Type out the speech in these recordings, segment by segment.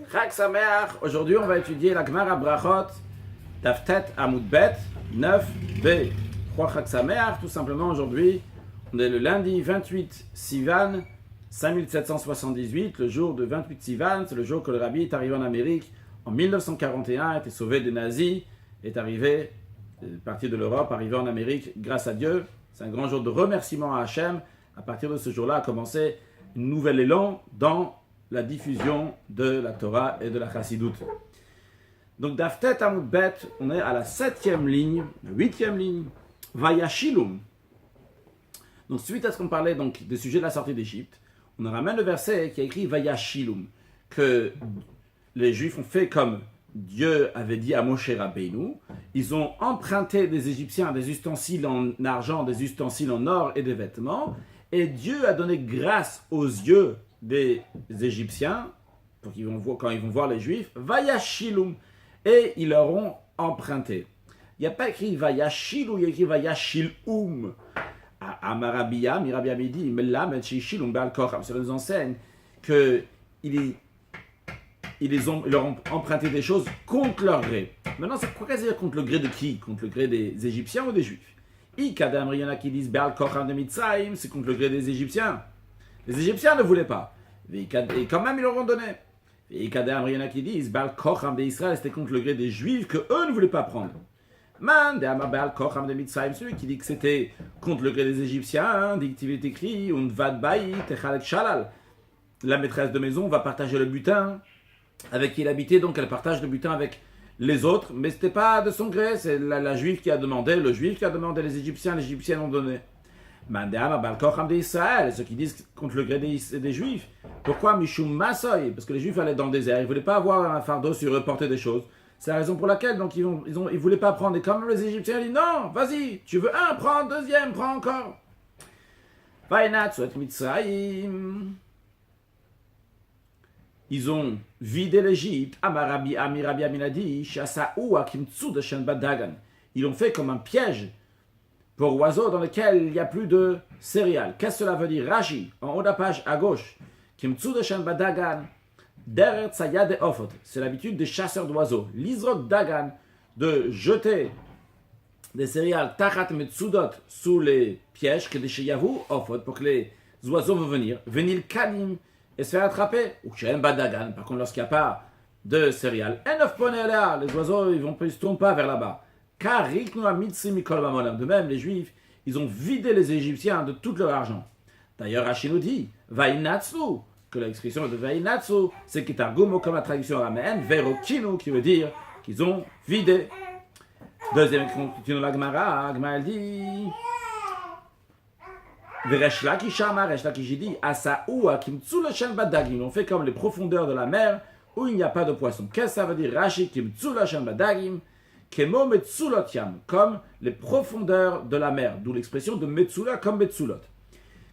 Chag Sameach, aujourd'hui on va étudier la Gemara Brachot, Taftet Amud Bet, 9b. Pourquoi Chag Sameach? Tout simplement aujourd'hui, on est le lundi 28 Sivan, 5778, le jour de 28 Sivan, c'est le jour que le Rabbi est arrivé en Amérique en 1941, a été sauvé des nazis, est arrivé, parti de l'Europe, arrivé en Amérique grâce à Dieu. C'est un grand jour de remerciement à Hachem. À partir de ce jour-là a commencé une nouvelle élan dans la diffusion de la Torah et de la Chassidoute. Donc, Daftet Amud Bet, on est à la 7e ligne, la 8e ligne, Vayashilum. Donc, suite à ce qu'on parlait donc, des sujets de la sortie d'Égypte, on ramène le verset qui a écrit Vayashilum, que les Juifs ont fait comme Dieu avait dit à Moshe Rabbeinu. Ils ont emprunté des Égyptiens des ustensiles en argent, des ustensiles en or et des vêtements, et Dieu a donné grâce aux yeux des Égyptiens, pour qu'ils vont voir, quand ils vont voir les Juifs, Vayashilum, et ils leur ont emprunté. Il n'y a pas écrit Vayashilum, il y a écrit Vayashilum. Amarabia, Mirabia dit, Melamed Shilum Baal Kocham, ça nous enseigne qu'ils leur ont emprunté des choses contre leur gré. Maintenant, c'est quoi dire contre le gré de qui? Contre le gré des Égyptiens ou des Juifs? Ikadam, il y en a qui disent Baal Kocham de Mitzrayim, c'est contre le gré des Égyptiens. Les Égyptiens ne voulaient pas. Et quand même, ils leur ont donné. Et Ikadam, il y en a qui disent Baal Kocham d'Israël, c'était contre le gré des Juifs que eux ne voulaient pas prendre. Man, Baal Kocham de Mitzrayim, celui qui dit que c'était contre le gré des Égyptiens, dit qu'il est écrit Unvad Baït, Echalek Shalal. La maîtresse de maison va partager le butin avec qui elle habitait, donc elle partage le butin avec les autres, mais ce n'était pas de son gré, c'est la juive qui a demandé, le juif qui a demandé, les Égyptiens ont donné. Mandéama Balkocham d'Israël, ceux qui disent contre le gré des Juifs. Pourquoi Mishum Masoy? Parce que les Juifs allaient dans le désert, ils ne voulaient pas avoir un fardeau sur eux, porter des choses. C'est la raison pour laquelle donc, ils ne voulaient pas prendre. Et quand même les Égyptiens disent non, vas-y, tu veux un, prends, deuxième, prends encore. Vainat Suet Mitzrayim. Ils ont vidé l'Égypte. Amirabi Aminadi, Shasaou Akimtsu de Shen Badagan. Ils l'ont fait comme un piège pour oiseaux dans lequel il n'y a plus de céréales. Qu'est-ce que cela veut dire? Rashi, en haut de la page à gauche. Kimtsu de Shen Badagan, Deret Saya de Ofot. C'est l'habitude des chasseurs d'oiseaux. L'Izrok Dagan, de jeter des céréales Tachat Metsudot sous les pièges, que des Sheyavu Ofot, pour que les oiseaux vont venir. Venir Kalim et se faire attraper. Ou Shen Badagan, par contre, lorsqu'il n'y a pas de céréales. Enof Ponela, les oiseaux, ils ne se tournent pas vers là-bas. De même, les Juifs, ils ont vidé les Égyptiens de tout leur argent. D'ailleurs, Rashi nous dit, Vainatsu, que l'expression de Vainatsu, c'est Kitargumo comme la traduction araméenne, Verokinu, qui veut dire qu'ils ont vidé. Deuxième continue la Gemara, elle dit, Veresh Lakishama, Resh Lakish dit, Asaou, Akimtsu le Shen Badagim, ils ont fait comme les profondeurs de la mer où il n'y a pas de poisson. Qu'est-ce que ça veut dire? Rashi, Kimtsu le Shen Badagim, Kemo Metsulot Yam, comme les profondeurs de la mer, d'où l'expression de Metsula comme Metsulot.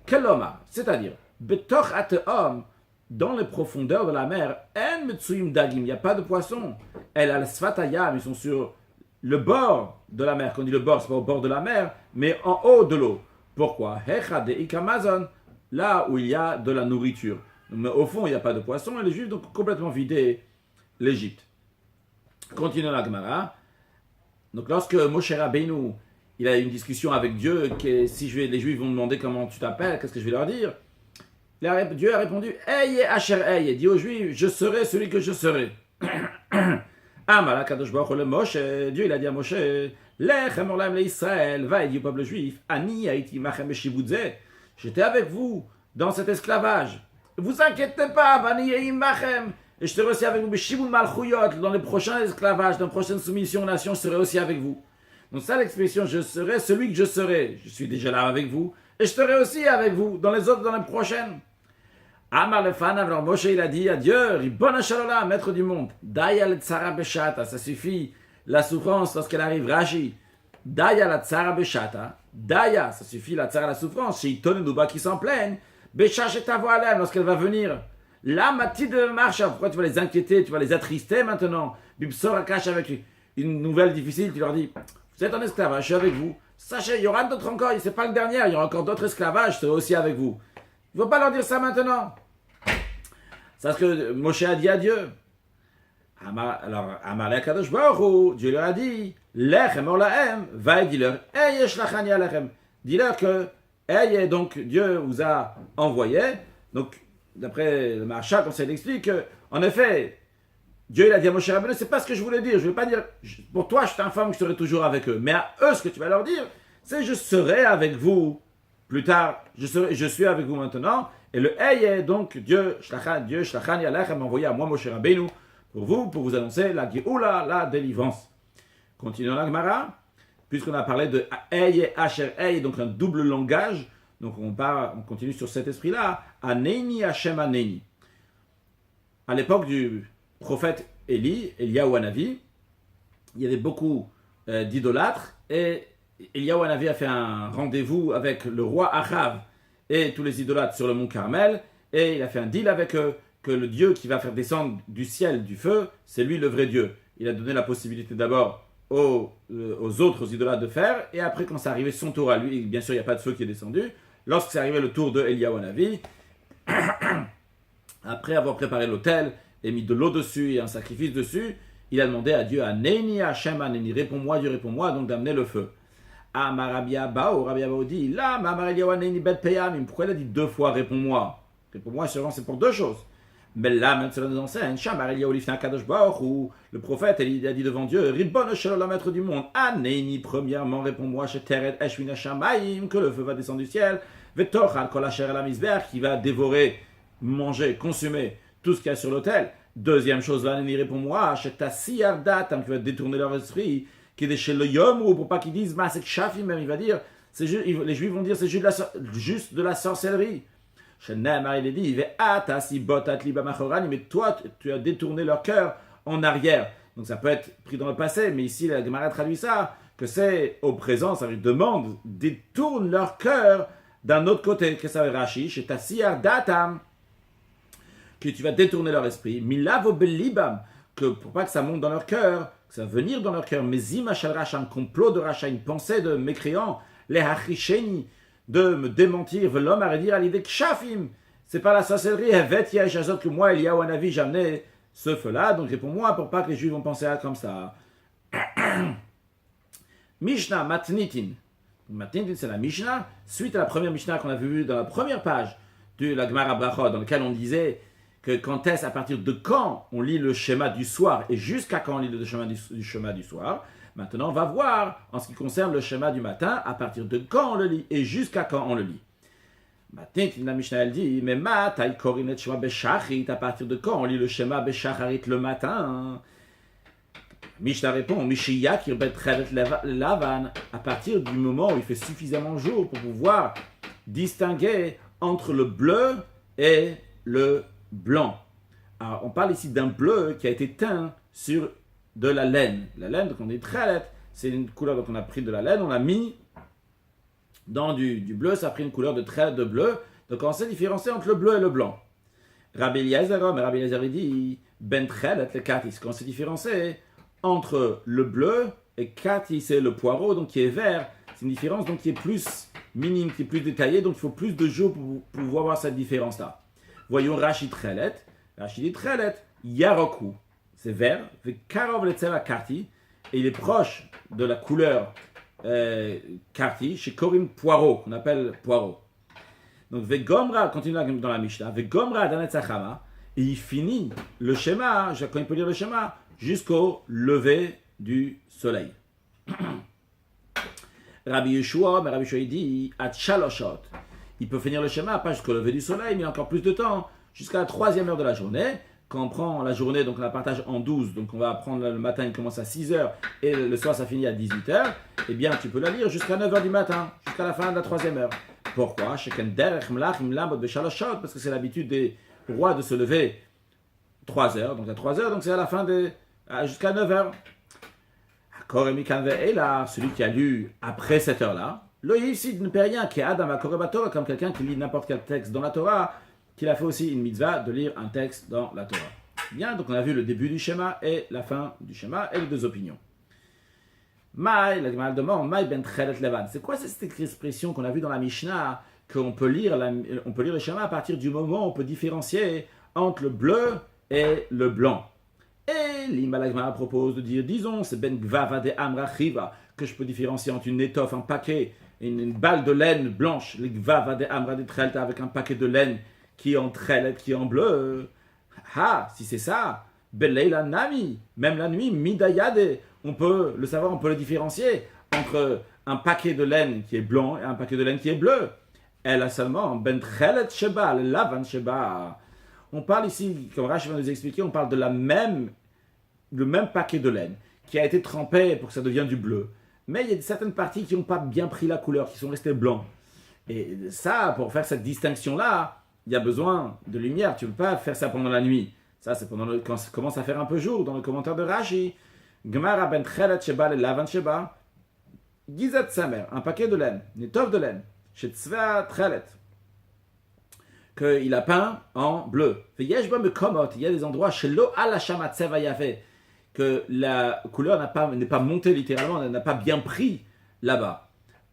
Keloma, c'est-à-dire, Betoch Ateom, dans les profondeurs de la mer, En Metsuyim Dagim, il n'y a pas de poisson. El al Svatayam, ils sont sur le bord de la mer. Quand on dit le bord, c'est pas au bord de la mer, mais en haut de l'eau. Pourquoi? Hecha de Ikamazon, là où il y a de la nourriture. Mais au fond, il n'y a pas de poisson, et les Juifs ont complètement vidé l'Égypte. Continuons la Gemara. Donc lorsque Moshe Rabbeinu, il a une discussion avec Dieu, que si les Juifs vont demander comment tu t'appelles, qu'est-ce que je vais leur dire? Dieu a répondu, Eye Asher Eye, dit aux Juifs, je serai celui que je serai. Amala Kadosh Baruch le Moshe, Dieu il a dit à Moshe, Lechem Orlam le Israël, va et dit au peuple juif, Ani Haïti Machem Shibudze, j'étais avec vous dans cet esclavage. Vous inquiétez pas, Vani Yeim Machem. Et je serai aussi avec vous, Shibud Malchuyot, dans les prochains esclavages, dans les prochaines soumissions aux nations, je serai aussi avec vous. Donc ça l'expression, je serai celui que je serai. Je suis déjà là avec vous, et je serai aussi avec vous, dans les autres, dans les prochaines. Amar le Fanav, alors Moshe il a dit à Dieu, Ribbon Shalom, maître du monde, Daya le Tzara Beshata, ça suffit, la souffrance lorsqu'elle arrive, Rashi. Daya la Tzara Beshata, Daya, ça suffit, la Tzara, la souffrance, chez Iton et Nouba qui s'en plaignent, Beshach et Tavoalem, lorsqu'elle va venir. Là, ma petite marche, pourquoi tu vas les inquiéter, tu vas les attrister maintenant? Bibsor Akash avec une nouvelle difficile, tu leur dis, vous êtes en esclavage, je suis avec vous. Sachez, il y aura d'autres encore, c'est pas le dernier, il y aura encore d'autres esclavages, je serai aussi avec vous. Il ne faut pas leur dire ça maintenant. C'est ce que Moshe a dit à Dieu. Alors, Amalek Kadosh Baruch Hu, Dieu leur a dit, Lechem Olahem, va et dis-leur, Eye Shlachani Alechem. Dis-leur que, Eye, donc Dieu vous a envoyé. Donc, d'après le Maharsha, comme ça il explique, en effet, Dieu il a dit à Moshe Rabbeinu, c'est pas ce que je voulais dire. Je ne veux pas dire, pour toi je t'informe que je serai toujours avec eux. Mais à eux, ce que tu vas leur dire, c'est je serai avec vous plus tard. Je suis avec vous maintenant. Et le Eye, donc Dieu Shlachani Alechem, m'a envoyé à moi Moshe Rabbeinu, pour vous annoncer la Géoula, la délivrance. Continuons la Gemara, puisqu'on a parlé de Eye, Asher Eye, donc un double langage, donc on continue sur cet esprit-là, Aneni Hashem Aneni. À l'époque du prophète Eliyahu Hanavi, il y avait beaucoup d'idolâtres, et Eliyahu Hanavi a fait un rendez-vous avec le roi Achav et tous les idolâtres sur le mont Carmel, et il a fait un deal avec eux, que le Dieu qui va faire descendre du ciel du feu, c'est lui le vrai Dieu. Il a donné la possibilité d'abord aux autres idolâtres de faire, et après quand c'est arrivé son tour à lui, bien sûr il n'y a pas de feu qui est descendu, lorsque c'est arrivé le tour de Eliyahu Hanavi, après avoir préparé l'autel et mis de l'eau dessus et un sacrifice dessus, il a demandé à Dieu, Aneni Hashem Aneni, réponds-moi Dieu, réponds-moi, donc d'amener le feu. Rabbi Abbaou dit, là, Eliyahu Aneni bet peyamim, pourquoi il a dit deux fois réponds-moi? Réponds-moi, c'est pour deux choses. Mais là, même cela nous enseigne, le prophète, il a dit devant Dieu, Ribbon Shalom, le maître du monde, Aneni, premièrement, réponds-moi, que le feu va descendre du ciel, Vetochal kol asher la misber, qui va dévorer, manger, consumer tout ce qu'il y a sur l'autel. Deuxième chose, Aneni, réponds-moi, qui va détourner leur esprit, qui est chez le yom, ou pour pas qu'ils disent, Masek Shafi, même, il va dire, les Juifs vont dire, c'est juste de la sorcellerie. Il est dit, mais toi, tu as détourné leur cœur en arrière. Donc ça peut être pris dans le passé, mais ici la Gemara traduit ça, que c'est au présent, ça veut dire demande, détourne leur cœur d'un autre côté. Qu'est-ce que ça veut dire Rashi? Chez Tassiyar Datam, que tu vas détourner leur esprit. Milavo belibam, que pour pas que ça monte dans leur cœur, que ça va venir dans leur cœur. Mais Zimachal Racha, un complot de Racha, une pensée de mécréant, les Hachisheni, de me démentir, l'homme a dire à l'idée que Shafim, c'est pas la sorcellerie, que moi, Eliyahu Hanavi, j'ai amené ce feu-là, donc réponds-moi pour pas que les Juifs vont penser à comme ça. Mishnah Matnitin. Matnitin, c'est la Mishnah, suite à la première Mishnah qu'on a vue dans la première page de la Gemara Brachot, dans laquelle on disait que à partir de quand on lit le schéma du soir et jusqu'à quand on lit le schéma du soir. Maintenant, on va voir, en ce qui concerne le schéma du matin, à partir de quand on le lit et jusqu'à quand on le lit. Maintenant, la Mishnah elle dit, mais à partir de quand on lit le schéma Beshacharit le matin? Mishnah répond, Mishiyakir bet lavan, à partir du moment où il fait suffisamment jour pour pouvoir distinguer entre le bleu et le blanc. Alors, on parle ici d'un bleu qui a été teint sur de la laine. La laine, donc on dit tralet, c'est une couleur, donc on a pris de la laine, on a mis dans du bleu, ça a pris une couleur de trait de bleu, donc on sait différencier entre le bleu et le blanc. Rabbi Eliezer dit, ben tralet le katis, qu'on sait différencier entre le bleu et katis, c'est le poireau, donc qui est vert, c'est une différence donc qui est plus minime, qui est plus détaillée, donc il faut plus de jours pour pouvoir voir cette différence-là. Voyons Rashi tralet, Rashi dit tralet, yaroku. C'est vert, et il est proche de la couleur karti, chez Korim poireau, qu'on appelle poireau. Donc, Vegomra, continue dans la Mishnah, Vegomra Danetzachama, et il finit le schéma, quand il peut lire le schéma, jusqu'au lever du soleil. Rabbi Yeshua dit, at Shaloshot, il peut finir le schéma, pas jusqu'au lever du soleil, mais encore plus de temps, jusqu'à la 3e heure de la journée. Quand on prend la journée, donc on la partage en 12, donc on va prendre le matin, il commence à 6h, et le soir, ça finit à 18h, eh bien, tu peux la lire jusqu'à 9h du matin, jusqu'à la fin de la 3e heure. Pourquoi? Parce que c'est l'habitude des rois de se lever 3h, donc à 3h, donc c'est à la fin jusqu'à 9h. Celui qui a lu après cette heure-là, ici ne paie rien, qui est Adam Akorebatora, comme quelqu'un qui lit n'importe quel texte dans la Torah, qu'il a fait aussi une mitzvah de lire un texte dans la Torah. Bien, donc on a vu le début du schéma et la fin du schéma et les deux opinions. La Gemara demande, ben levan. C'est quoi cette expression qu'on a vue dans la Mishnah, qu'on peut lire le schéma à partir du moment où on peut différencier entre le bleu et le blanc. Et l'Imalagma propose de dire, disons, c'est ben gvava de amra chiva, que je peux différencier entre une étoffe, un paquet, une balle de laine blanche, le gvava de amra de trelta, avec un paquet de laine qui est en trellet, qui est en bleu. Ah, si c'est ça, beleila nami, même la nuit, midayade, on peut le savoir, on peut le différencier entre un paquet de laine qui est blanc et un paquet de laine qui est bleu. Elle a seulement ben trelet sheba, le lavan sheba. On parle ici, comme Rashi va nous expliquer, on parle de le même paquet de laine qui a été trempé pour que ça devienne du bleu. Mais il y a certaines parties qui n'ont pas bien pris la couleur, qui sont restées blancs. Et ça, pour faire cette distinction-là, il y a besoin de lumière. Tu ne peux pas faire ça pendant la nuit. Ça, c'est quand ça commence à faire un peu jour, dans le commentaire de Rashi. Gemara ben chelet sheba le lavan sheba. Gizet samer, un paquet de laine, une étoffe de laine. Chez Tzva trelet. Qu'il a peint en bleu. Il y a des endroits chez l'eau à la que la couleur n'est pas montée littéralement, elle n'a pas bien pris là-bas.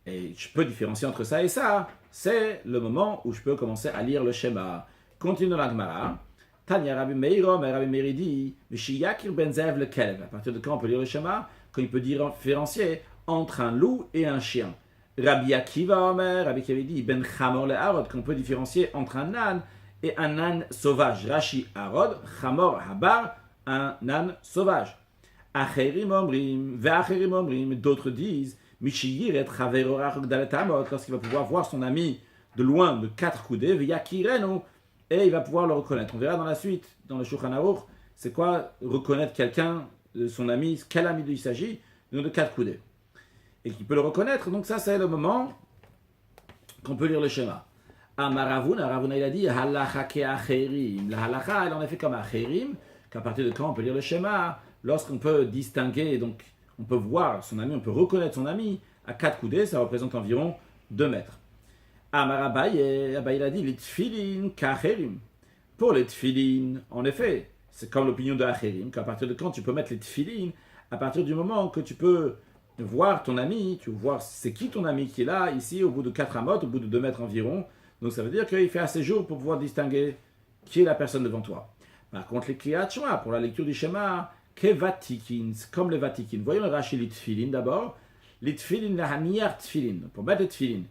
Et je peux différencier entre ça et ça. C'est le moment où je peux commencer à lire le schéma. Continue la Gemara. Tanya Rabbi Meir, Rabbi Meir dit, Mishiyakir benzev le kelv. À partir de quand on peut lire le schéma? Quand il peut différencier entre un loup et un chien. Rabbi Akiva Omer, Rabbi Akiva dit Ben Chamor le Harod, qu'on peut différencier entre un âne et un âne sauvage. Rashi Harod, Chamor Habar, un âne sauvage. Acherim Omrim, Ve'acherim Omrim, d'autres disent Mishiyir et Chavero Rachok Daletamot, lorsqu'il va pouvoir voir son ami de loin de 4 coudées, Ve'yakirenu, et il va pouvoir le reconnaître. On verra dans la suite, dans le Shulchan Aruch, c'est quoi reconnaître quelqu'un, son ami, quel ami il s'agit, de 4 coudées. Et qui peut le reconnaître. Donc ça, c'est le moment qu'on peut lire le schéma. Ravuna, il a dit, halacha ke acherim. La halacha, elle en est fait comme acherim, qu'à partir de quand on peut lire le schéma, lorsqu'on peut distinguer, donc on peut voir son ami, on peut reconnaître son ami, à 4 coudées, ça représente environ 2 mètres. Abaye, il a dit, les tfilin k'acherim. Pour les tfilin, en effet, c'est comme l'opinion de acherim, qu'à partir de quand tu peux mettre les tfilin, à partir du moment que tu peux voir ton ami, tu veux voir c'est qui ton ami qui est là, ici, au bout de 4 amot, au bout de 2 mètres environ. Donc ça veut dire qu'il fait assez jour pour pouvoir distinguer qui est la personne devant toi. Par contre, les kriyat shema, pour la lecture du schéma, kevatikin, comme les vatikin. Voyons le Rashi les tfilin d'abord. Les tfilin, la haniar tfilin, pour mettre les tfilin.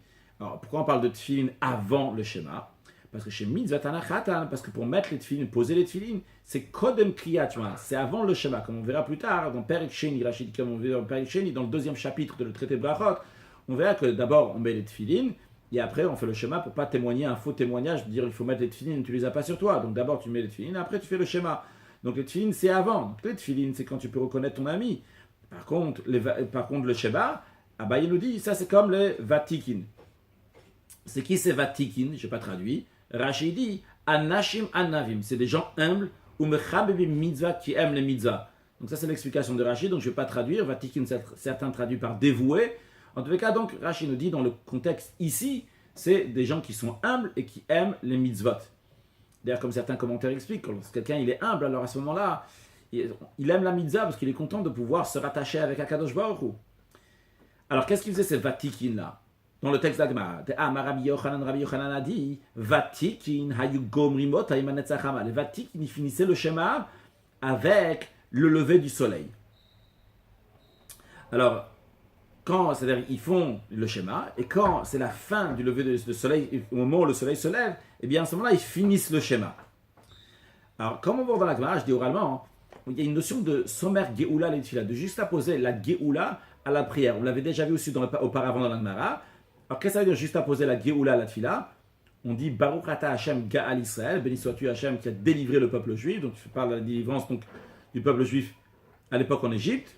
Alors pourquoi on parle de tfilin avant le schéma? Parce que chez Mitzvatana Khatan, parce que pour mettre les tfilin, poser les tfilin, c'est Kodem Kriyat, c'est avant le schéma, comme on verra plus tard dans Perek Sheni, Rachid, comme on verra dans Perek Sheni, dans le 2e chapitre de le traité de Brachot, on verra que d'abord on met les tfilin, et après on fait le schéma pour pas témoigner un faux témoignage, de dire il faut mettre les tfilin, tu les as pas sur toi, donc d'abord tu mets les tfilin, après tu fais le schéma. Donc les tfilin c'est avant, donc les tfilin c'est quand tu peux reconnaître ton ami. Par contre le schéma, Abaye nous dit, ça c'est comme les vatikin. C'est qui ces vatikin? Je n'ai pas traduit. Rachid dit Anashim Anavim, c'est des gens humbles ou Mechabebim Mitzvah qui aiment les mitzvahs. Donc ça c'est l'explication de Rachid, donc je ne vais pas traduire. Vatikin, certains traduisent par dévoué. En tout cas, donc Rachid nous dit dans le contexte ici, c'est des gens qui sont humbles et qui aiment les mitzvot. D'ailleurs, comme certains commentaires expliquent, quand quelqu'un il est humble, alors à ce moment-là, il aime la mitzvah parce qu'il est content de pouvoir se rattacher avec Akadosh Baruch Hu. Alors qu'est-ce qu'ils faisaient ces vatikin là? Dans le texte d'Agma, Rabbi Yochanan a dit Vatikin hayu gomrimot haimanetzachama. Les Vatikin, ils finissaient le schéma avec le lever du soleil. Alors, c'est-à-dire ils font le schéma, et quand c'est la fin du lever du soleil, au moment où le soleil se lève, eh bien à ce moment-là, ils finissent le schéma. Alors, comme on voit dans l'Agma, je dis oralement, il y a une notion de somer geoula l'etfila, de juxtaposer la geoula à la prière. On l'avait déjà vu aussi auparavant dans l'Agmara. Alors, qu'est-ce que ça veut dire juste à poser la Géoula à la Tfila? On dit Baruch Ata Hashem Ga'al Israël, béni sois-tu Hashem qui a délivré le peuple juif. Donc, tu parles de la délivrance donc, du peuple juif à l'époque en Égypte.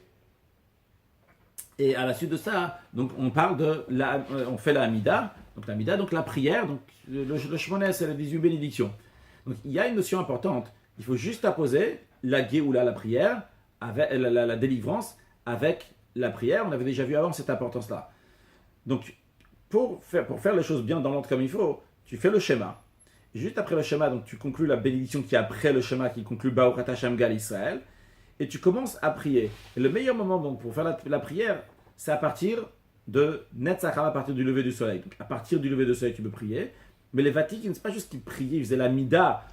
Et à la suite de ça, donc, on parle on fait la Hamida. Donc, la Hamida, donc la prière, donc le Shmoné, c'est les 18 bénédictions. Donc, il y a une notion importante. Il faut juste apposer la Géoula, la prière, avec la délivrance, avec la prière. On avait déjà vu avant cette importance-là. Donc, pour faire les choses bien dans l'ordre comme il faut, tu fais le schéma. Et juste après le schéma, donc tu conclus la bénédiction qui est après le schéma, qui conclut Baruch Ata Hashem Ga'al Israël, et tu commences à prier. Et le meilleur moment donc, pour faire la prière, c'est à partir de Netzacham, à partir du lever du soleil. Donc à partir du lever du soleil, tu peux prier. Mais les Vatiques, ce n'est pas juste qu'ils priaient, ils faisaient la Mida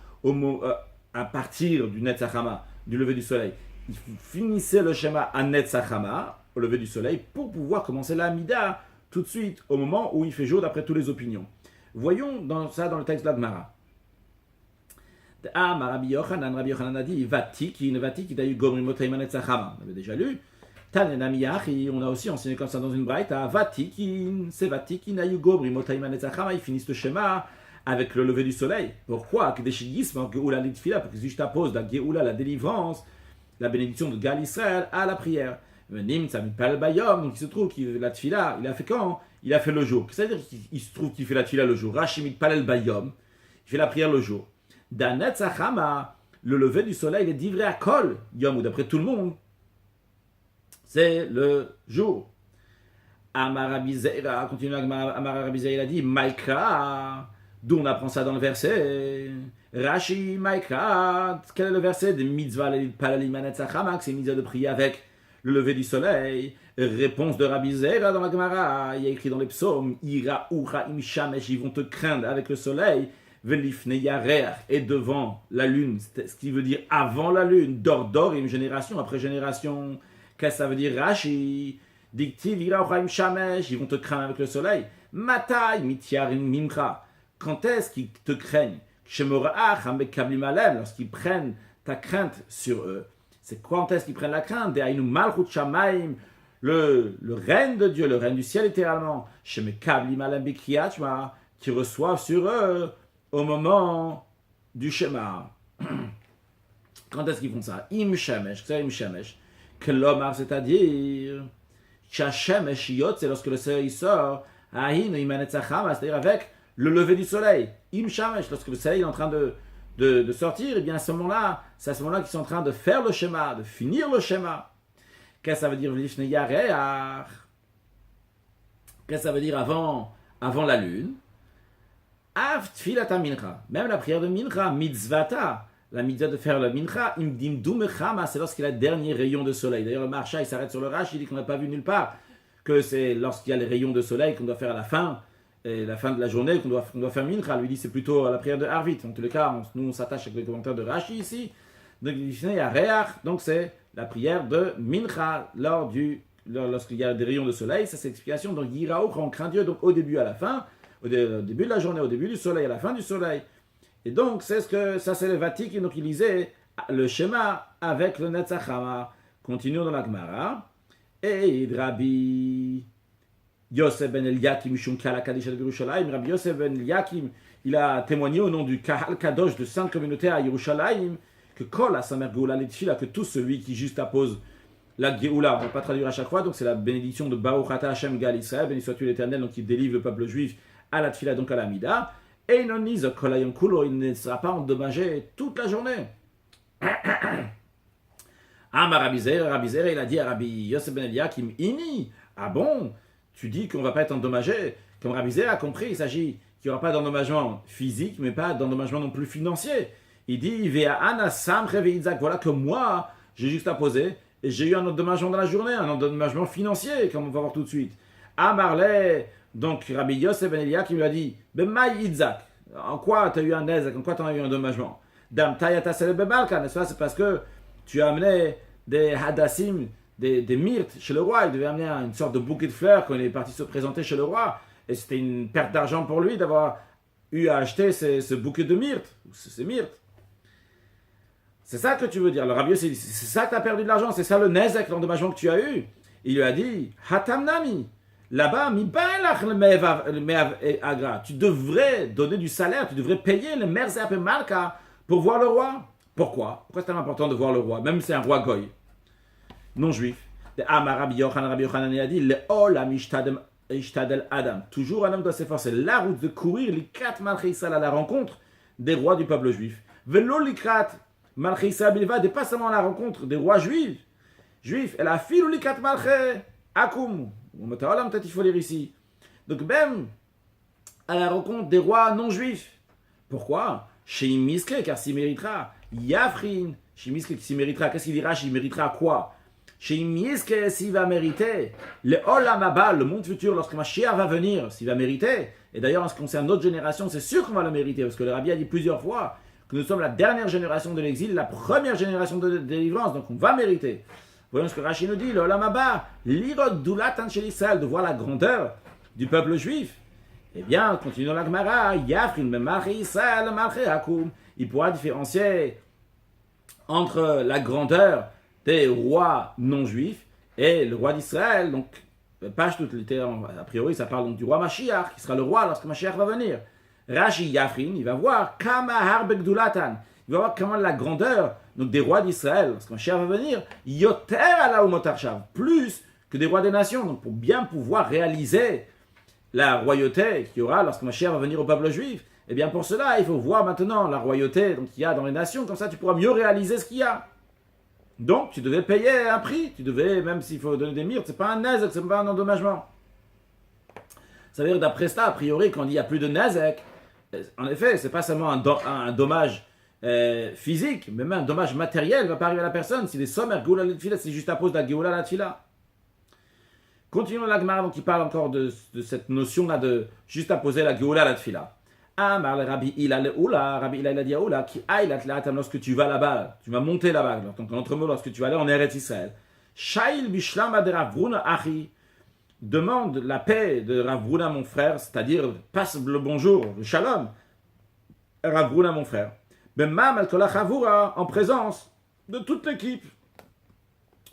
à partir du Netzachama, du lever du soleil. Il finissait le schéma à Netzachama, au lever du soleil, pour pouvoir commencer la Amida tout de suite, au moment où il fait jour d'après toutes les opinions. Voyons dans le texte de la Gemara. Rabbi Yochanan a dit Vatikin dayu gomri motayim Netzachama. On avait déjà lu. Tanenamiyachi, on a aussi enseigné comme ça dans une braïta. Vatikin, c'est Vatikin dayu gomri motayim Netzachama. Ils finissent le schéma avec le lever du soleil. Pourquoi? Que des chigismes, Geoula l'itfila, pour que je t'appose la Geoula, la délivrance, la bénédiction de Gal Israël à la prière. Nim Tzamipal Bayom, donc il se trouve que la tfila, il a fait quand? Il a fait le jour. C'est-à-dire qu'il se trouve qu'il fait la tfila le jour. Rachimit Palel Bayom, il fait la prière le jour. Danet Zachama, le lever du soleil, il est divré à Kol, Yom, ou d'après tout le monde, c'est le jour. Amarabizeira, continue Amarabizeira, il a dit Maïkra, d'où on apprend ça dans le verset. Rashi Maïkra, quel est le verset de Mitzvah Palalimanet Zachama, que c'est une mitzvah de prier avec le lever du soleil. Réponse de Rabbi Zera dans la Gemara, il y a écrit dans les psaumes Ira Ura Im Shamesh, ils vont te craindre avec le soleil. Velifne Yarer, et devant la lune, ce qui veut dire avant la lune, Dordorim, génération après génération. Qu'est-ce que ça veut dire? Rashi, Diktiv Ira Ura Im Shamesh, ils vont te craindre avec le soleil. Matai Mityarim Mimcha, quand est-ce qu'ils te craignent? Shemorach Ambek Kablim Alem, lorsqu'ils prennent ta crainte sur eux. C'est quand est-ce qu'ils prennent la crainte? Le règne de Dieu, le règne du ciel littéralement, qui reçoivent sur eux au moment du Shema. Quand est-ce qu'ils font ça? Im Shemesh, c'est Im Shemesh. Kelomar, c'est-à-dire, Shemesh Yot, c'est lorsque le soleil sort, c'est-à-dire avec le lever du soleil. Im Shemesh, lorsque le soleil est en train de sortir, et bien c'est à ce moment-là qu'ils sont en train de faire le schéma, de finir le schéma. Qu'est-ce que ça veut dire V'lifnei yareach? Qu'est-ce que ça veut dire avant la lune? Av tfilata mincha, même la prière de mincha, mitzvata, la mitzvah de faire le mincha, imdimdu mechama, c'est lorsqu'il y a le dernier rayon de soleil. D'ailleurs le Maharsha il s'arrête sur le Rashi, il dit qu'on n'a pas vu nulle part que c'est lorsqu'il y a les rayons de soleil qu'on doit faire à la fin. Et la fin de la journée qu'on doit faire mincha, lui dit c'est plutôt à la prière de Harvit. En tous les cas, nous on s'attache avec les commentaires de Rashi ici. Donc c'est la prière de mincha lorsqu'il y a des rayons de soleil. Ça c'est l'explication. Donc Yiraou, on craint Dieu donc au début à la fin, au début de la journée, au début du soleil, à la fin du soleil. Et donc c'est c'est le Vatik, donc il lisait le schéma avec le Netzachama. Continuons dans la Gemara. Et Rabbi Yosef ben Eliakim Shum Kala Kadisha de Yerushalayim. Rabbi Yosef ben Eliakim, il a témoigné au nom du Kahal Kadosh de sainte communauté à Yerushalayim que Kol a sa mère Geoula Letfila, que tout celui qui juste appose la Geoula, on ne va pas traduire à chaque fois, donc c'est la bénédiction de Baruch Ata Hashem Gal Israël, béni sois-tu l'Éternel, donc il délivre le peuple juif à la Tfila, donc à la Mida. Et non mise Kol Hayom Kulo, il ne sera pas endommagé toute la journée. Rabbi Zera, il a dit à Rabbi Yosef ben Eliakim, Ini, ah bon, tu dis qu'on ne va pas être endommagé. Comme Rabbi Zera a compris, il s'agit qu'il n'y aura pas d'endommagement physique, mais pas d'endommagement non plus financier. Il dit, voilà que moi, j'ai juste apposé, et j'ai eu un endommagement dans la journée, un endommagement financier, comme on va voir tout de suite. Amarle, donc Rabbi Yosef ben Eliakim lui a dit, en quoi tu as eu un nezak, en quoi tu as eu un endommagement? N'est-ce pas? C'est parce que tu as amené des hadassim, des myrtes chez le roi. Il devait amener une sorte de bouquet de fleurs quand il est parti se présenter chez le roi. Et c'était une perte d'argent pour lui d'avoir eu à acheter ce bouquet de myrtes, ces myrtes. C'est ça que tu veux dire. Le Rabbi Yossi dit, c'est ça que tu as perdu de l'argent, c'est ça le nezek, l'endommagement que tu as eu. Il lui a dit, Hatamnami, là-bas, le me'av agra. Tu devrais donner du salaire, tu devrais payer le merzep et malka pour voir le roi. Pourquoi c'est tellement important de voir le roi, même si c'est un roi goy, non juif. Rabbi Yochanan a dit, le olam ishtadel adam. Toujours un homme doit s'efforcer. La route de courir, l'ikrat malchei Israël à la rencontre des rois du peuple juif. Velo l'ikrat malchei Israël bilvad, et pas seulement à la rencontre des rois juifs. Et la file ou l'ikrat malchei akum. Peut-être il faut lire ici. Donc même à la rencontre des rois non juifs. Pourquoi? Chez Miske, car s'il méritera. Yafrin, chez Miske, s'il méritera. Qu'est-ce qu'il dira? Il méritera quoi? Chez Miske, s'il va mériter. Le Olam Haba, le monde futur, lorsque Mashiach va venir, s'il va mériter. Et d'ailleurs, en ce qui concerne notre génération, c'est sûr qu'on va le mériter. Parce que le Rabbi a dit plusieurs fois que nous sommes la dernière génération de l'exil, la première génération de délivrance, donc on va mériter. Voyons ce que Rashi nous dit, le Olam Haba, l'irod doulatan shel Israël, de voir la grandeur du peuple juif. Eh bien, continuons la Gemara, Yafrin Memarchi Israël Malchi Hakum. Il pourra différencier entre la grandeur des rois non juifs et le roi d'Israël. Donc, page toute littéralement, a priori, ça parle donc du roi Mashiach, qui sera le roi lorsque Mashiach va venir. Rashi Yafrin, il va voir Kama Harbek Dulatan. Il va voir comment la grandeur donc des rois d'Israël, lorsque Mashiach va venir, Yoter ala umotarshav, plus que des rois des nations. Donc, pour bien pouvoir réaliser la royauté qu'il y aura lorsque Mashiach va venir au peuple juif, et bien pour cela, il faut voir maintenant la royauté qu'il y a dans les nations, comme ça tu pourras mieux réaliser ce qu'il y a. Donc tu devais payer un prix, tu devais, même s'il faut donner des myrtes, c'est pas un nazek, c'est pas un endommagement. Ça veut dire d'après cela, a priori, quand il n'y a plus de nazek, en effet, c'est pas seulement un dommage physique, mais même un dommage matériel va pas arriver à la personne. Si les sommes Geoula Latfila, c'est juste à cause de la Geoula Latfila. Continuons la Gemara, donc il parle encore de cette notion-là de juste à poser la Geoula Latfila. Amar le Rabbi Hila le Oula, Rabbi Hila il a dit à Oula, qui aille l'atlatam lorsque tu vas là-bas, tu vas monter là-bas, donc en autre mot, lorsque tu vas aller en Eretz Israël. Shail bishlam de Rav Bruna achi, demande la paix de Rav Bruna mon frère, c'est-à-dire passe le bonjour, le shalom, Rav Bruna mon frère. Bemam al kola chavura, en présence de toute l'équipe,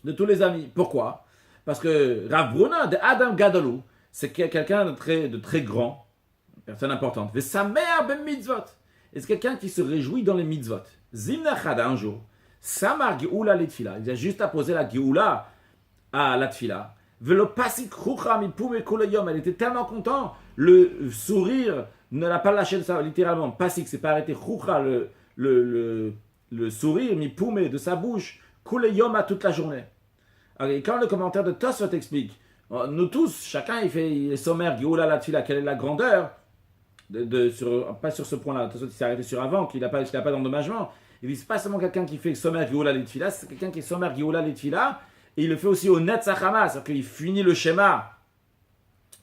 de tous les amis. Pourquoi? Parce que Rav Bruna de Adam Gadolou, c'est quelqu'un de très grand, personne importante. Et c'est quelqu'un qui se réjouit dans les mitzvot. Zimna Chada un jour, Samar Geoula Litfila, il a juste à poser la Geoula à la Tfila. Velo pasik choucha mi poume kolayom, elle était tellement content, le sourire ne l'a pas lâché de ça, littéralement. Pasik, c'est pas arrêté, choucha, le sourire mi poume de sa bouche, kolayom à toute la journée. Alors, et quand le commentaire de Tosfot explique, nous tous, chacun il fait sommaire Geoula la Tfila, quelle est la grandeur, pas sur ce point-là, Tosfot il s'est arrêté sur avant, qu'il n'a pas d'endommagement. Il dit c'est pas seulement quelqu'un qui fait sommaire Geoula la Tfila, c'est quelqu'un qui est sommaire Geoula la Tfila, et il le fait aussi au Netzach Hama, c'est-à-dire qu'il finit le schéma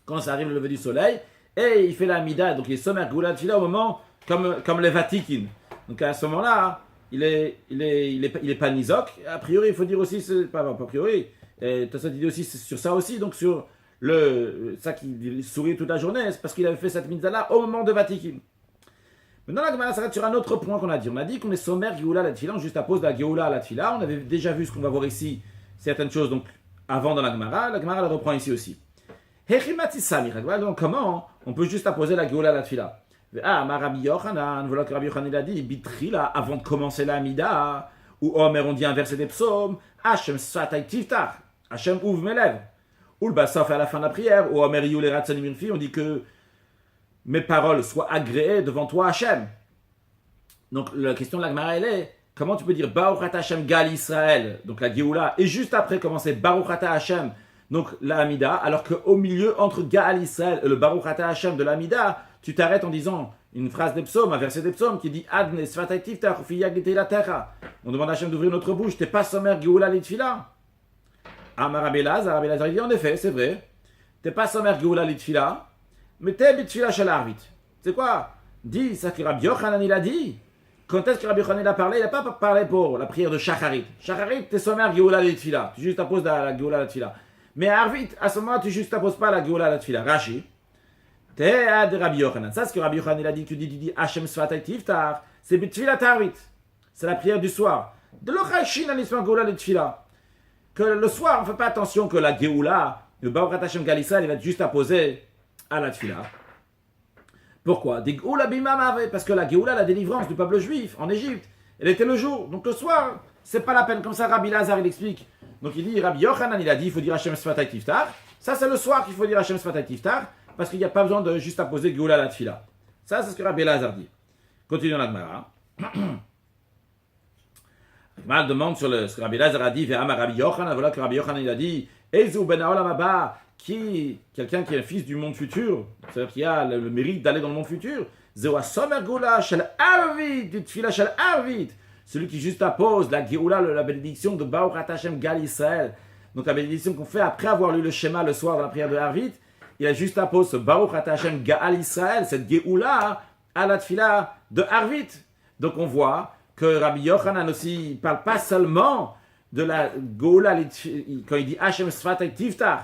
quand ça arrive le lever du soleil, et il fait la Mida, donc il est sommaire Geoula la Tfila au moment, comme les Vatikin. Donc à ce moment-là, il est pas Nizok. A priori, il faut dire aussi, pas a priori, Tosfot dit aussi sur ça aussi, donc sur ça qui sourit toute la journée, c'est parce qu'il avait fait cette mitzvah-là au moment de Vatikin. Maintenant, la Gemara s'arrête sur un autre point qu'on a dit. On a dit qu'on est sommaire Geoula la Tfila, juste à pose de la Geoula à la Tfila. On avait déjà vu ce qu'on va voir ici, certaines choses donc avant dans la Gemara. La Gemara la reprend ici aussi. Donc comment on peut juste apposer la Geoula à la Tfila? Ma Rabbi Yochanan, voilà que Rabbi Yochanan a dit, Bitrila, avant de commencer la Amida, ou Omer, on dit un verset des psaumes, Hachem Sfatay Tiftach, Hachem ouvre mes lèvres. Ou le Bassaf à la fin de la prière, ou Omer Yul Eratzanim Mirfi, on dit que mes paroles soient agréées devant toi, Hachem. Donc la question de la Gemara, elle est, comment tu peux dire Baruch Ata Hachem Gal Israël, donc la Geoula, et juste après commencer Baruch Ata Hachem, donc la Amida, alors qu'au milieu, entre Gal Israël et le Baruch Ata Hachem de l'Amida, tu t'arrêtes en disant une phrase des psaumes, un verset des psaumes qui dit Adne Sfatay Tiftach, la terra. On demande à Hachem d'ouvrir notre bouche, t'es pas sommaire Geoula Litfila. Amar Rabbi Elazar dit en effet, c'est vrai, t'es pas sommaire Geoula Litfila, mais t'es Bitfila Shel Arvit. C'est quoi? Dis ça que Rabbi Yochanan il a dit. Quand est-ce que Rabbi Yochanan a parlé? Il n'a pas parlé pour la prière de Shacharit. Shacharit, t'es sommaire Geoula Litfila. Tu juste apposes la Geoula Litfila. Mais Arvit, à ce moment, tu juste apposes pas la Geoula Litfila. Rashi. T'es ad Rabbi Yochanan. Ça, ce que Rabbi Yochanan il a dit, tu dis Hachem Sfatay Tiftar, c'est Bitfila Tarvit. C'est la prière du soir. De l'Ochashin anisman Geoula Litfila. Que le soir, on ne fait pas attention que la Geoula, le Baruch Hachem Gal Israël, il va être juste apposé à la Tfila. Pourquoi? Parce que la Geoula, la délivrance du peuple juif en Égypte, elle était le jour. Donc le soir, c'est pas la peine. Comme ça, Rabbi Lazar, il explique. Donc il dit, Rabbi Yochanan, il a dit, il faut dire Hachem Sfatay Tiftar. Ça, c'est le soir qu'il faut dire Hachem Sfatay Tiftar, parce qu'il n'y a pas besoin de juste apposer Geoula à la Tfila. Ça, c'est ce que Rabbi Lazar dit. Continuons la Gemara. La Gemara demande sur ce que Rabbi Lazar a dit, Rabbi Yochanan, voilà que Rabbi Yochanan, il a dit, Ezu ben Haolam haba, quelqu'un qui est le fils du monde futur, c'est-à-dire qui a le mérite d'aller dans le monde futur, Zewa Somer Geoula Shel Arvit, du Tfila Shel Arvit, celui qui juste appose la Geoula, la bénédiction de Baruch Ata Hachem Gal Israël, donc la bénédiction qu'on fait après avoir lu le schéma le soir dans la prière de Arvit, il a juste appose ce Baruch Ata Hachem Gal Israël, cette Geoula à la Tfila de Arvit. Donc on voit que Rabbi Yochanan aussi, il parle pas seulement de la Goula, quand il dit Hashem Sfatai Tiftach.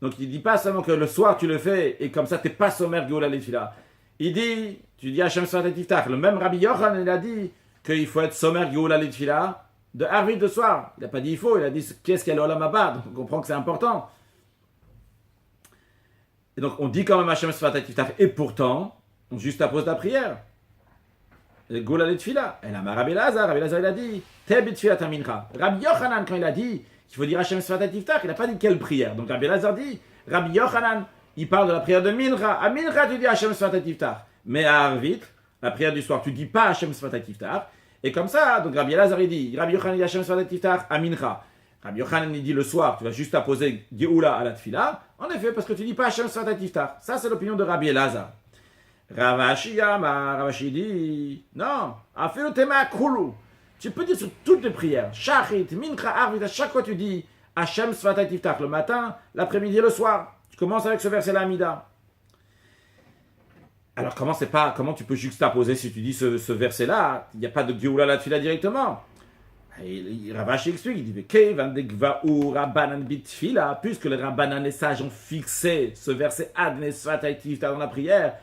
Donc il dit pas seulement que le soir tu le fais et comme ça t'es pas sommaire Goula Litfila. Il dit, tu dis Hashem Sfatai Tiftach. Le même Rabbi Yochanan, il a dit qu'il faut être sommaire Goula Litfila de Arvit de soir. Il n'a pas dit il faut, il a dit qu'est-ce qu'est l'Olam Haba. Donc on comprend que c'est important. Et donc on dit quand même Hashem Sfatai Tiftach et pourtant, on juste appose la prière. Goula Litfila. Et là, Rabbi Lazar, il a dit Tebit Tfila Tamincha. Rabbi Yochanan, quand il a dit qu'il faut dire Hashem Sfatai Tiftach, il n'a pas dit quelle prière. Donc Rabbi Lazar dit Rabbi Yochanan, il parle de la prière de Mincha. À Mincha, tu dis Hashem Sfatai Tiftach. Mais à Arvit, la prière du soir, tu dis pas Hashem Sfatai Tiftach. Et comme ça, donc Rabbi Lazar, il dit Rabbi Yochanan dit Hashem Sfatai Tiftach à Mincha. Rabbi Yochanan, il dit le soir, tu vas juste apposer Geoula à la Tfila. En effet, parce que tu dis pas Hashem Sfatai Tiftach. Ça, c'est l'opinion de Rabbi Lazar. Ravashi dit non, tu peux dire sur toutes les prières, Shachrit, Mincha, Arvit, à chaque fois tu dis Hashem Sfatai Tiftach, le matin, l'après-midi et le soir. Tu commences avec ce verset-là, Amida. Alors comment tu peux juxtaposer si tu dis ce verset-là? Il n'y a pas de Geoula la Tfila directement. Ravashi explique, il dit puisque les Rabbanan et sages ont fixé ce verset Adne Sfatai Tiftach dans la prière,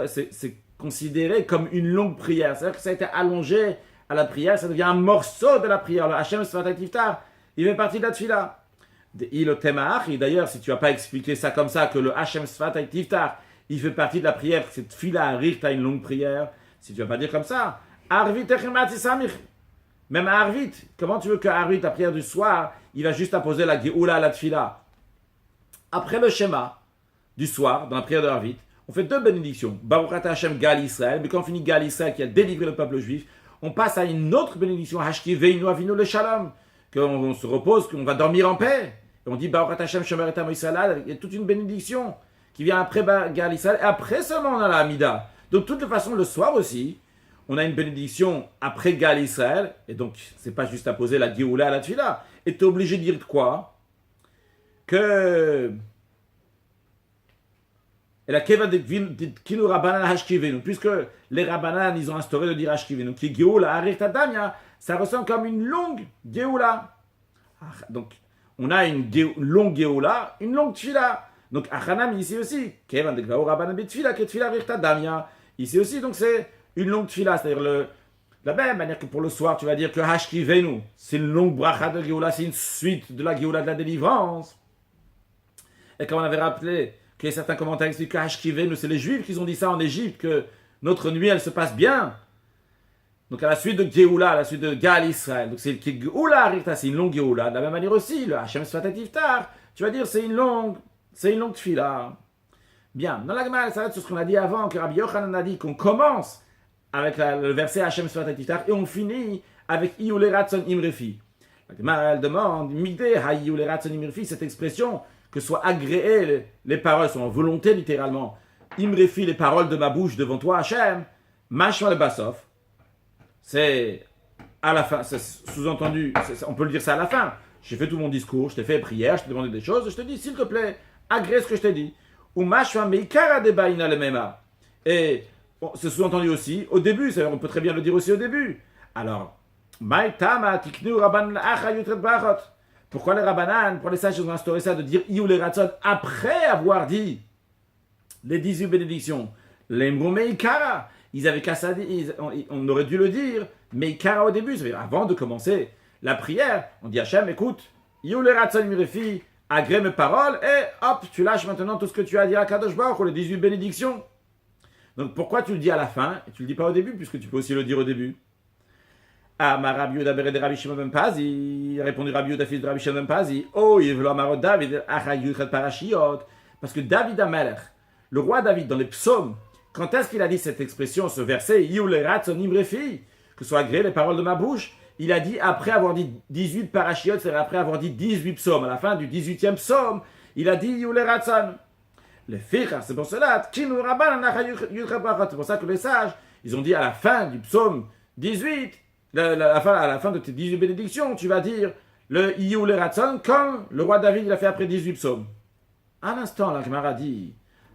c'est considéré comme une longue prière. C'est-à-dire que ça a été allongé à la prière, ça devient un morceau de la prière. Le Hashem Sfatai Tiftach, il fait partie de la Tfila. D'ailleurs, si tu n'as pas expliqué ça comme ça, que le Hashem Sfatai Tiftach, il fait partie de la prière, cette Tfila Arich, une longue prière, si tu ne vas pas dire comme ça, Arvit Echemati Samich. Même à Arvit, comment tu veux que Arvit, la prière du soir, il va juste apposer la Geoula à la Tfila? Après le schéma du soir, dans la prière de Arvit, on fait deux bénédictions. Baruch Ata Hashem Gal Israël, mais quand on finit Gal Israël qui a délivré le peuple juif, on passe à une autre bénédiction, Hashki Veinu Avinu le Shalom, qu'on se repose, qu'on va dormir en paix. Et on dit Baruch Ata Hashem Shomer Etam Israël, il y a toute une bénédiction qui vient après Gal Israël, et après seulement on a la Hamida. Donc de toute façon, le soir aussi, on a une bénédiction après Gal Israël, et donc c'est pas juste à poser la Géoula à la Tfila. Et tu es obligé de dire quoi? Que et la keva de kinu rabbanan hashkivenu, puisque les rabbanan ils ont instauré de dire hashkivenu, qui geoula arita damia, ça ressemble comme une longue geoula. Donc on a une longue geoula, une longue tfila. Donc achanam ici aussi, keva de gvao rabbanan bitfila, que tfila arita damia. Ici aussi donc c'est une longue tfila, c'est-à-dire la même manière que pour le soir tu vas dire que hashkivenu, c'est une longue bracha de geoula, c'est une suite de la geoula de la délivrance. Et comme on avait rappelé que certains commentaires expliquent que Hashkivenu, c'est les Juifs qui ont dit ça en Égypte, que notre nuit, elle se passe bien. Donc à la suite de Géoula, à la suite de Gal Israël, donc c'est Géoula Arita, c'est une longue Géoula. De la même manière aussi, le Hashem Sfatai Tiftach, tu vas dire c'est une longue tfila. Bien, dans la Gemara, ça va être sur ce qu'on a dit avant, que Rabbi Yochanan a dit qu'on commence avec le verset Hashem Sfatai Tiftach et on finit avec Iyule Ratson Imrefi. La Gemara, elle demande, Mideh ha Iyule Ratson Imrefi, cette expression, que soient agréées les paroles, sont en volonté littéralement. Imrefi, les paroles de ma bouche devant toi, Hachem. Mashma le Basof, c'est à la fin, c'est sous-entendu, on peut le dire ça à la fin. J'ai fait tout mon discours, je t'ai fait prière, je t'ai demandé des choses, je te dis, s'il te plaît, agrée ce que je t'ai dit. Ou Mashma meikara de baina le mema. Et bon, c'est sous-entendu aussi au début, on peut très bien le dire aussi au début. Alors, Maïtama tiknu rabban acha yutret barot. Pourquoi les Rabbanan, pour les sages, ils ont instauré ça de dire Iou les Ratson après avoir dit les 18 bénédictions? Les Meikara, ils avaient qu'à ça dire, on aurait dû le dire, Meikara au début, c'est-à-dire avant de commencer la prière, on dit Hachem, écoute, Iou les Ratson Mirefi, agrée mes paroles, et hop, tu lâches maintenant tout ce que tu as dit à Kadosh Baruch Hu, les 18 bénédictions. Donc pourquoi tu le dis à la fin, et tu le dis pas au début, puisque tu peux aussi le dire au début? Ah, ma Rabbi Yehuda de Rabbi Shimon ben Pazi, a répondu Rabbi Yehuda fils de Rabbi Shimon ben Pazi, oh, il veut l'amarot David, achayuchet parashiot, parce que David Amelech, le roi David, dans les psaumes, quand est-ce qu'il a dit cette expression, ce verset, Yule Ratson Imrefi, que soient agréées les paroles de ma bouche, il a dit après avoir dit 18 parashiot, c'est-à-dire après avoir dit 18 psaumes, à la fin du 18e psaume, il a dit Yule Ratson. Les fiches, c'est pour cela, c'est pour ça que les sages, ils ont dit à la fin du psaume 18, à la fin de tes 18 bénédictions, tu vas dire le Iyou le Ratson comme le roi David il a fait après 18 psaumes. À l'instant, la Gemara dit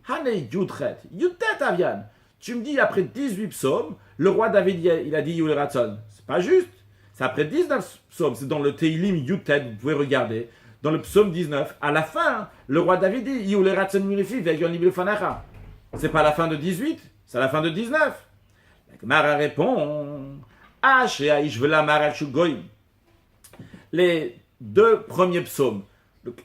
Hane Yudchet, Yudtet Avian. Tu me dis, après 18 psaumes, le roi David, il a dit Yul Ratzon. C'est pas juste. C'est après 19 psaumes. C'est dans le Teilim Yutet, vous pouvez regarder. Dans le psaume 19, à la fin, le roi David dit Yul Ratzon Mirifi, Vegon Libel Fanacha. C'est pas la fin de 18, c'est la fin de 19. La Gemara répond les deux premiers psaumes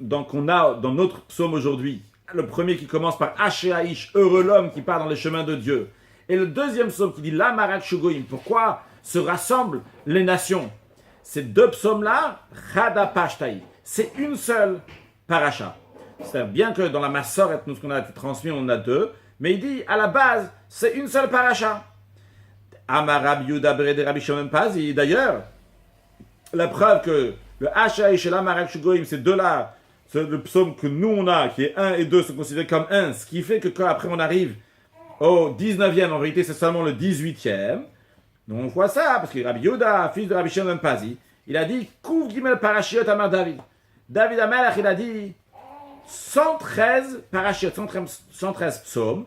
qu'on a dans notre psaume aujourd'hui, le premier qui commence par Ashéaïch, heureux l'homme qui part dans les chemins de Dieu, et le deuxième psaume qui dit La Marak Shugoim, pourquoi se rassemblent les nations. Ces deux psaumes-là, Chada Pashtai, c'est une seule paracha. C'est bien que dans la Massoret, nous, ce qu'on a été transmis, on en a deux, mais il dit à la base, c'est une seule paracha. Amarab Yuda Bere de Rabbi Shimon Pazi, d'ailleurs, la preuve que le Ashéaïch et la Marak Shugoim, ces deux-là, c'est le psaume que nous on a, qui est 1 et 2, sont considérés comme 1, ce qui fait que quand après on arrive au 19e, en vérité c'est seulement le 18e, donc on voit ça, parce que Rabbi Yehuda, fils de Rabbi Shimon Pazi, il a dit, Kouv Gimel Parashiot Amar David. David Amelech, il a dit 113 parashiot, 113 psaumes,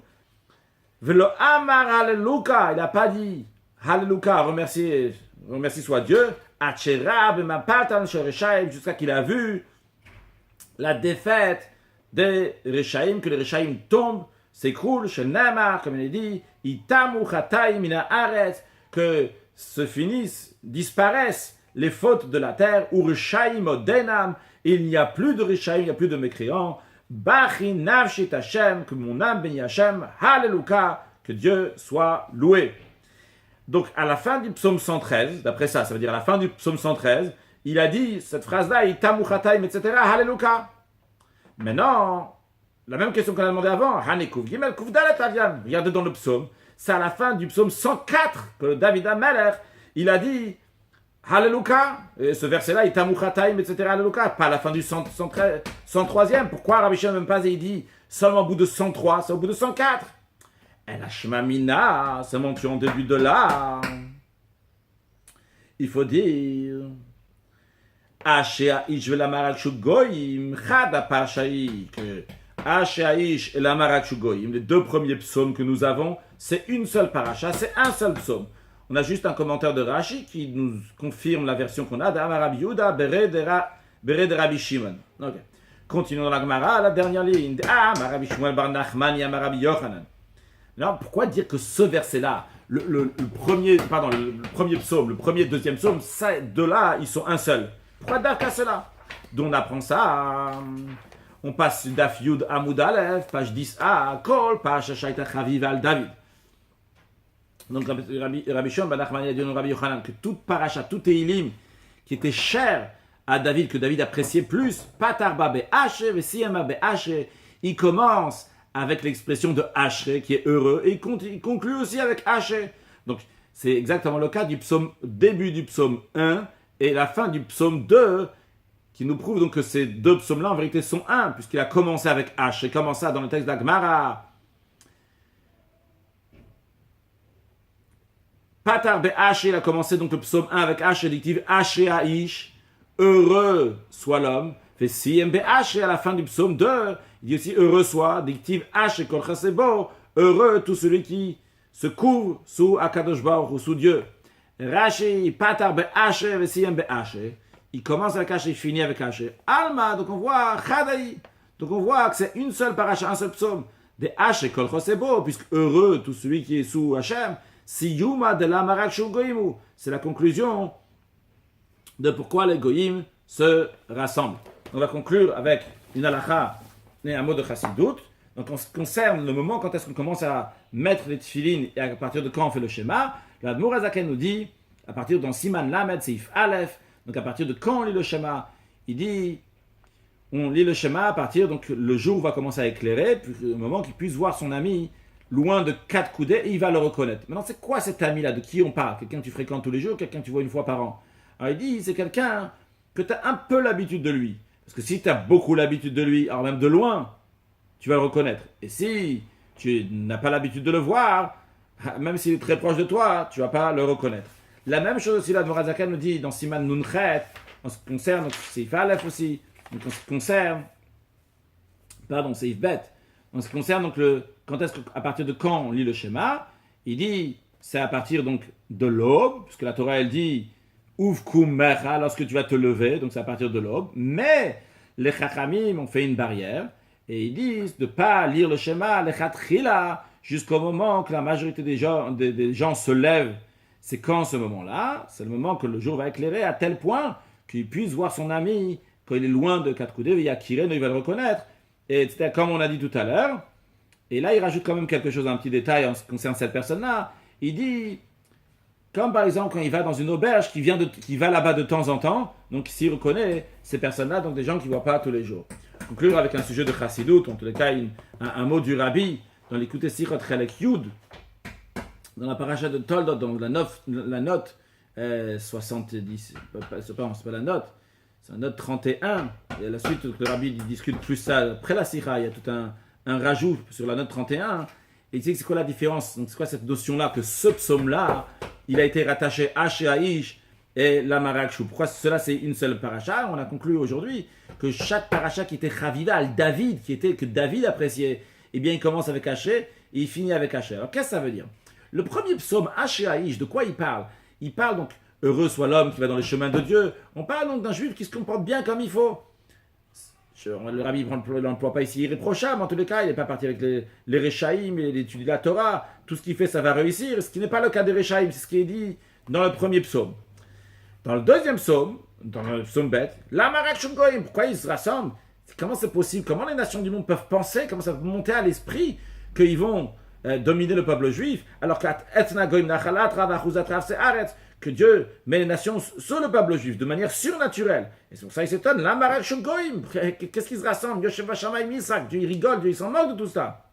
Velo Amar Haleluka, il n'a pas dit Haleluka, remercie soit Dieu, Achera B'mapatan Shoreshaim, jusqu'à qu'il a vu la défaite des Reshaim, que les Reshaim tombent, s'écroulent, chez Namar, comme il est dit, Itamu Chataim Mina Aretz, que se finissent, disparaissent les fautes de la terre, ou Reshaim Odenam, il n'y a plus de Reshaim, il n'y a plus de mécréants, Bachi Navshit Hashem, que mon âme bénit Hashem, Hallelujah, que Dieu soit loué. Donc, à la fin du psaume 113, d'après ça veut dire à la fin du psaume 113, il a dit cette phrase-là, Itamu Chataim, etc., Hallelujah. Maintenant, la même question qu'on a demandé avant, Hanekuf Gimel Kufdalet Avian. Regardez dans le psaume, c'est à la fin du psaume 104 que David Amelech, il a dit Hallelujah. Et ce verset-là, Itamu Chataim, etc., Hallelujah. Pas à la fin du 103e. Pourquoi Rabbi Shimon Ben Pazi, il dit seulement au bout de 103, c'est au bout de 104. Et la Shemamina, seulement tu en début de là. Il faut dire Ashéaïch ve la Marak Shugoyim, Chada Pashaï, que Ashéaïch et la Marak Shugoyim, les deux premiers psaumes que nous avons, c'est une seule paracha, c'est un seul psaume. On a juste un commentaire de Rashi qui nous confirme la version qu'on a d'Amar Rabbi Yehuda, Bere de Rabbi Shimon. Okay. Continuons dans la Gemara, la dernière ligne. Amar Rabbi Shmuel bar Nachmani, Amar Rabbi Yochanan. Alors, pourquoi dire que ce verset-là, le premier psaume, le premier, deuxième psaume, ça, deux-là, ils sont un seul. Pourquoi d'Afka cela? D'où on apprend ça. On passe d'Af Yud Amud Aleph, page 10a, Kol, page Shaita Chaviv al David. Donc, Rabbi Shimon ben Nachmani a dit au Rabbi Yochanan que toute paracha, tout Teilim qui était cher à David, que David appréciait plus, Patarba be'ashe, Vesiyama be'ashe, il commence avec l'expression de Ashré, qui est heureux, et il conclut aussi avec Ashré. Donc, c'est exactement le cas du psaume, début du psaume 1 et la fin du psaume 2, qui nous prouve donc que ces deux psaumes-là, en vérité, sont un, puisqu'il a commencé avec Ashré, comme ça dans le texte d'Agmara. Patar be'ashré, il a commencé donc le psaume 1 avec Ashré, dictive Ashré Aish, heureux soit l'homme. Fait Siyem be'ashré, à la fin du psaume 2, il dit aussi heureux soit, dictive Ashré kol chasebo, heureux tout celui qui se couvre sous Akadosh Baruch ou sous Dieu. Rashi patar be'ashré ve'siyem be'ashré, il commence avec Ashré, il finit avec Ashré. Alma, donc on voit Chadaï, donc on voit que c'est une seule paracha, un seul psaume. De Ashré kol chasebo, puisque heureux tout celui qui est sous Hachem. Siyuma de la Marak Shugoimu, c'est la conclusion de pourquoi les goyim se rassemblent. On va conclure avec une halakha et un mot de chassidut. Donc, en ce qui concerne le moment quand est-ce qu'on commence à mettre les tefilines et à partir de quand on fait le schéma, l'Admour Hazaken nous dit, à partir dans Siman Lamed Seif Aleph, donc à partir de quand on lit le schéma, il dit, on lit le schéma à partir, donc le jour va commencer à éclairer, puis au moment qu'il puisse voir son ami loin de 4 coudées, et il va le reconnaître. Maintenant, c'est quoi cet ami-là? De qui on parle? Quelqu'un que tu fréquentes tous les jours, quelqu'un que tu vois une fois par an? Alors il dit, c'est quelqu'un que tu as un peu l'habitude de lui. Parce que si tu as beaucoup l'habitude de lui, alors même de loin, tu vas le reconnaître. Et si tu n'as pas l'habitude de le voir, même s'il est très proche de toi, tu ne vas pas le reconnaître. La même chose aussi, l'Admor Hazaken nous dit dans Siman Nunchet, en ce qui concerne, Seif Aleph aussi, donc en ce qui concerne, Seif Bet, en ce qui concerne donc quand est-ce qu'à partir de quand on lit le schéma, il dit, c'est à partir donc de l'aube, puisque la Torah elle dit, Uvkum mecha, lorsque tu vas te lever, donc c'est à partir de l'aube, mais les Chachamim ont fait une barrière, et ils disent de ne pas lire le schéma, les Chatchila, jusqu'au moment que la majorité des gens se lèvent. C'est quand ce moment-là? C'est le moment que le jour va éclairer à tel point qu'il puisse voir son ami quand il est loin de quatre coudées, il va le reconnaître. Et c'était comme on a dit tout à l'heure. Et là, il rajoute quand même quelque chose, un petit détail en ce qui concerne cette personne-là. Il dit, comme par exemple quand il va dans une auberge, qui va là-bas de temps en temps, donc s'il reconnaît ces personnes-là, donc des gens qu'il ne voit pas tous les jours. Conclure avec un sujet de Chassidut, en tous les cas, un mot du Rabbi, dans l'écouté Sichot Chelek Yud, dans la paracha de Toldot, donc la note 70, c'est pas la note, c'est la note 31, et à la suite, le Rabbi discute plus ça, après la Sikha, il y a tout un rajout sur la note 31, et il dit que c'est quoi la différence, donc c'est quoi cette notion-là, que ce psaume-là, il a été rattaché à Sheaïch et la Marakshu. Pourquoi cela c'est une seule paracha? On a conclu aujourd'hui que chaque paracha qui était Chaviva, David, que David appréciait, eh bien il commence avec Haché et il finit avec Haché. Alors qu'est-ce que ça veut dire? Le premier psaume, Haché, de quoi il parle? Il parle donc, heureux soit l'homme qui va dans les chemins de Dieu. On parle donc d'un juif qui se comporte bien comme il faut. Le Rabbi ne l'emploie pas ici irréprochable, en tous les cas, il n'est pas parti avec les Réchaïm, il étudie la Torah, tout ce qu'il fait, ça va réussir, ce qui n'est pas le cas des Réchaïm, c'est ce qui est dit dans le premier psaume. Dans le deuxième psaume, dans le psaume bête, la Marak Shungoïm, pourquoi ils se rassemblent? Comment c'est possible? Comment les nations du monde peuvent penser, comment ça peut monter à l'esprit qu'ils vont dominer le peuple juif, alors que Dieu met les nations sur le peuple juif de manière surnaturelle. Et c'est pour ça qu'il s'étonne. Qu'est-ce qu'ils se rassemblent? Dieu il rigole, Dieu il s'en moque de tout ça.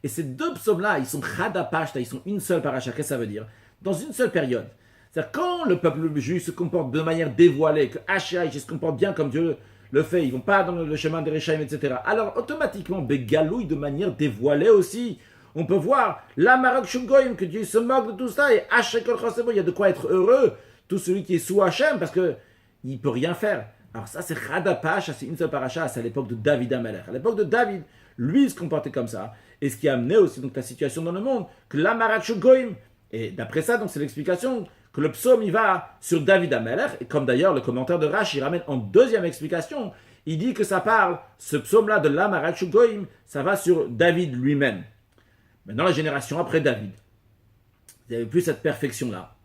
Et ces deux psaumes-là, ils sont chadapashta, ils sont une seule paracha. Qu'est-ce que ça veut dire? Dans une seule période. C'est-à-dire quand le peuple juif se comporte de manière dévoilée, que Hachaï se comporte bien comme Dieu le fait, ils ne vont pas dans le chemin des Réchaïm, etc. Alors automatiquement, Begalouille de manière dévoilée aussi. On peut voir la Marak Shungoïm, que Dieu se moque de tout ça, et Hachem Kol Chosebo, il y a de quoi être heureux, tout celui qui est sous Hachem, parce qu'il ne peut rien faire. Alors ça, c'est Chadapash, c'est une seule paracha, c'est à l'époque de David Amalek. À l'époque de David, lui, il se comportait comme ça. Et ce qui a amené aussi donc, la situation dans le monde, que la Marak Shungoïm. Et d'après ça, donc c'est l'explication que le psaume, il va sur David Amalek, et comme d'ailleurs le commentaire de Rashi ramène en deuxième explication, il dit que ça parle, ce psaume-là de la Marak Shungoïm, ça va sur David lui-même. Mais dans la génération après David, il n'y avait plus cette perfection-là.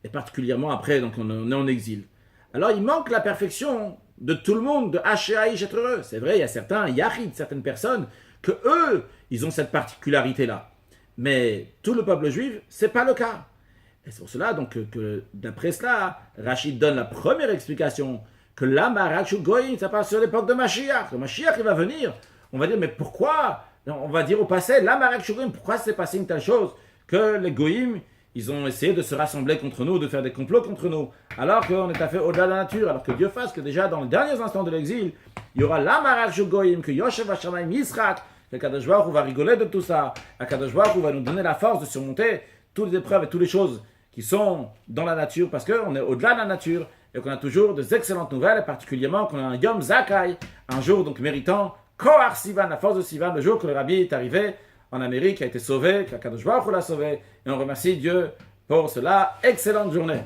Et particulièrement après, donc on est en exil. Alors il manque la perfection de tout le monde, de Hachaïch être heureux. C'est vrai, il y a certains Yachid, certaines personnes, que eux, ils ont cette particularité-là. Mais tout le peuple juif, c'est pas le cas. Et c'est pour cela donc, que d'après cela, Rachid donne la première explication, que la Marak Shungoïm, ça passe sur l'époque de Mashiach. Le Mashiach, il va venir. On va dire, mais pourquoi? On va dire au passé, la Marak Shungoïm, pourquoi s'est passé une telle chose que les Goïm, ils ont essayé de se rassembler contre nous, de faire des complots contre nous, alors qu'on est à fait au-delà de la nature, alors que Dieu fasse que déjà dans les derniers instants de l'exil, il y aura la Marak Shungoïm, que Yoshev Hashamayim Yisrak, que Kadosh Baruch Hu va rigoler de tout ça, Kadosh Baruch Hu va nous donner la force de surmonter toutes les épreuves et toutes les choses qui sont dans la nature, parce qu'on est au-delà de la nature, et qu'on a toujours de excellentes nouvelles, et particulièrement qu'on a un Yom Zakai, un jour donc méritant, Kohar Sivan, la force de Sivan, le jour que le Rabbi est arrivé en Amérique, a été sauvé, que Kadosh Baruch Hu l'a sauvé, et on remercie Dieu pour cela. Excellente journée.